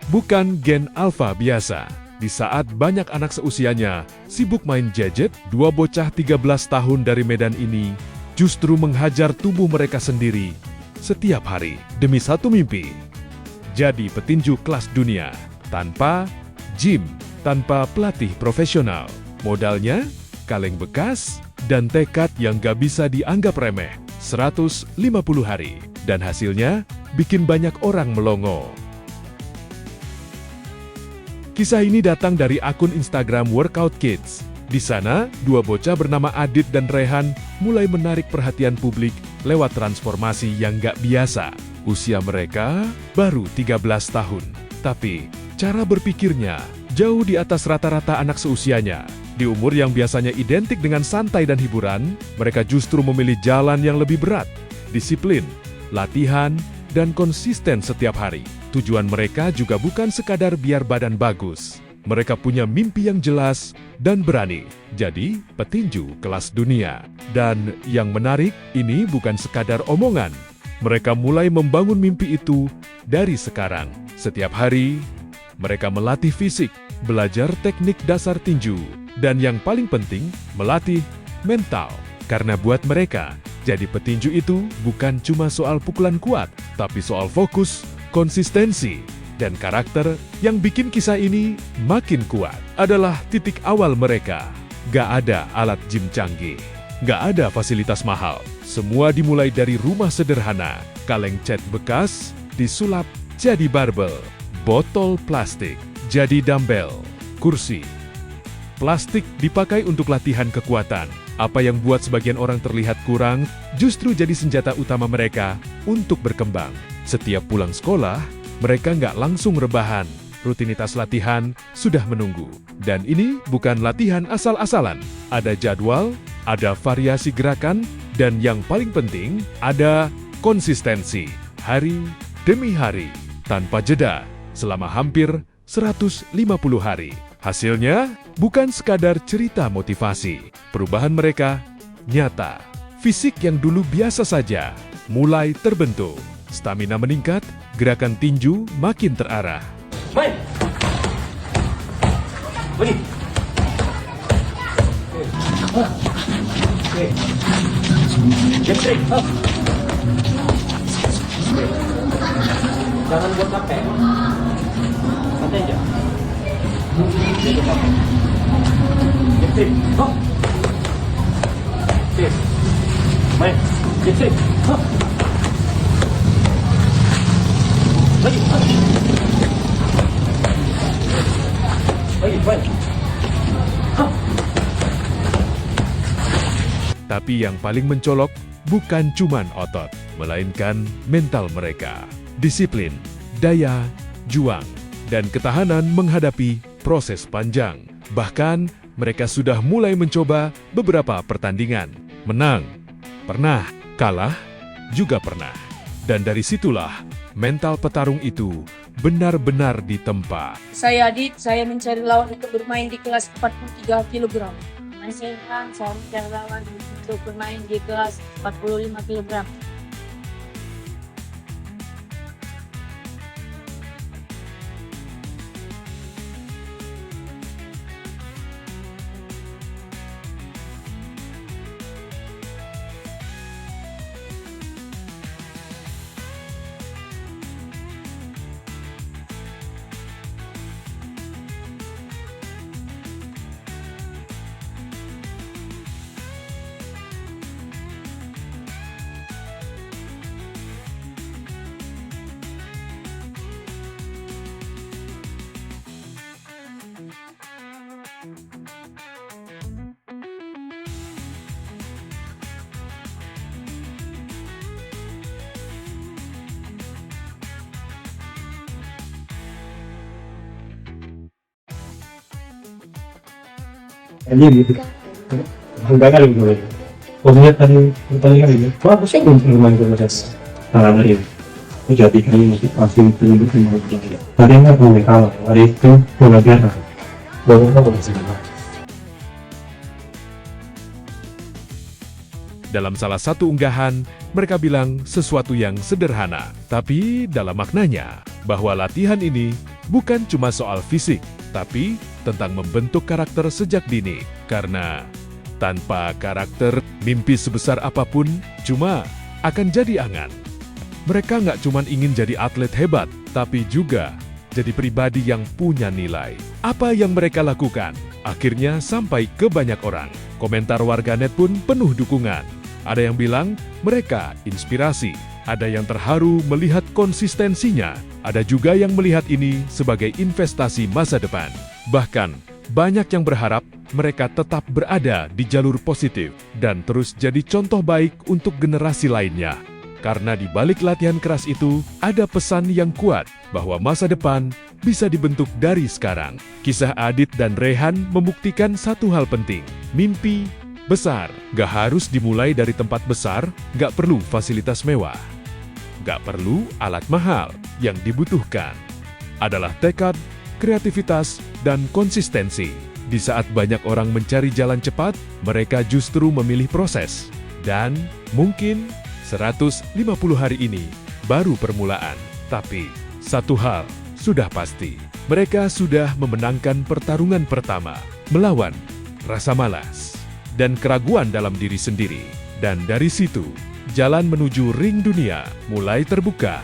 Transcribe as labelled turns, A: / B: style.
A: bukan gen alfa biasa. Di saat banyak anak seusianya sibuk main gadget, dua bocah 13 tahun dari Medan ini justru menghajar tubuh mereka sendiri setiap hari demi satu mimpi. Jadi petinju kelas dunia, tanpa gym, tanpa pelatih profesional. Modalnya, kaleng bekas, dan tekad yang gak bisa dianggap remeh. 150 hari. Dan hasilnya, bikin banyak orang melongo. Kisah ini datang dari akun Instagram Workout Kids. Di sana, dua bocah bernama Adit dan Rehan mulai menarik perhatian publik lewat transformasi yang gak biasa. Usia mereka baru 13 tahun. Tapi, cara berpikirnya jauh di atas rata-rata anak seusianya. Di umur yang biasanya identik dengan santai dan hiburan, mereka justru memilih jalan yang lebih berat. Disiplin, latihan, dan konsisten setiap hari. Tujuan mereka juga bukan sekadar biar badan bagus. Mereka punya mimpi yang jelas dan berani. Jadi, petinju kelas dunia. Dan yang menarik, ini bukan sekadar omongan. Mereka mulai membangun mimpi itu dari sekarang. Setiap hari, mereka melatih fisik, belajar teknik dasar tinju, dan yang paling penting, melatih mental. Karena buat mereka, jadi petinju itu bukan cuma soal pukulan kuat, tapi soal fokus, konsistensi, dan karakter yang bikin kisah ini makin kuat. Adalah titik awal mereka. Gak ada alat gym canggih, gak ada fasilitas mahal. Semua dimulai dari rumah sederhana, kaleng cat bekas, disulap jadi barbel, botol plastik jadi dumbbell, kursi plastik dipakai untuk latihan kekuatan. Apa yang buat sebagian orang terlihat kurang, justru jadi senjata utama mereka untuk berkembang. Setiap pulang sekolah, mereka nggak langsung rebahan. Rutinitas latihan sudah menunggu. Dan ini bukan latihan asal-asalan. Ada jadwal, ada variasi gerakan, dan yang paling penting, ada konsistensi. Hari demi hari, tanpa jeda, selama hampir 150 hari. Hasilnya bukan sekadar cerita motivasi. Perubahan mereka nyata. Fisik yang dulu biasa saja mulai terbentuk. Stamina meningkat, gerakan tinju makin terarah.
B: Main. Beri. Oke. Jab straight. Jangan buat capek. Santai aja. Jab straight. Hop. Oke. Main. Jab straight. Hop. Lagi. Lagi, main. Hop.
A: Tapi yang paling mencolok bukan cuman otot, melainkan mental mereka. Disiplin, daya, juang, dan ketahanan menghadapi proses panjang. Bahkan, mereka sudah mulai mencoba beberapa pertandingan. Menang, pernah, kalah, juga pernah. Dan dari situlah, mental petarung itu benar-benar ditempa.
C: Saya Adit, saya mencari lawan untuk bermain di kelas 43 kg. Saya mencari lawan untuk bermain di kelas 45 kg.
D: Ini gitu. Enggak gitu. Pokoknya tadi pertandingan ini, wah saya belum pernah main kelas tangan ini. Itu jadi kali masih penyebut yang begini. Tadi nggak boleh kalah, hari itu bola biasa. Bola apa boleh sih?
A: Dalam salah satu unggahan, mereka bilang sesuatu yang sederhana, tapi dalam maknanya bahwa latihan ini bukan cuma soal fisik, tapi tentang membentuk karakter sejak dini. Karena tanpa karakter, mimpi sebesar apapun cuma akan jadi angan. Mereka nggak cuma ingin jadi atlet hebat, tapi juga jadi pribadi yang punya nilai. Apa yang mereka lakukan akhirnya sampai ke banyak orang. Komentar warganet pun penuh dukungan. Ada yang bilang mereka inspirasi, ada yang terharu melihat konsistensinya, ada juga yang melihat ini sebagai investasi masa depan. Bahkan, banyak yang berharap mereka tetap berada di jalur positif dan terus jadi contoh baik untuk generasi lainnya. Karena di balik latihan keras itu, ada pesan yang kuat bahwa masa depan bisa dibentuk dari sekarang. Kisah Adit dan Rehan membuktikan satu hal penting, mimpi besar. Gak harus dimulai dari tempat besar, gak perlu fasilitas mewah. Gak perlu alat mahal. Yang dibutuhkan adalah tekad, kreativitas, dan konsistensi. Di saat banyak orang mencari jalan cepat, mereka justru memilih proses. Dan mungkin 150 hari ini baru permulaan. Tapi satu hal sudah pasti, mereka sudah memenangkan pertarungan pertama melawan rasa malas dan keraguan dalam diri sendiri. Dan dari situ, jalan menuju ring dunia mulai terbuka.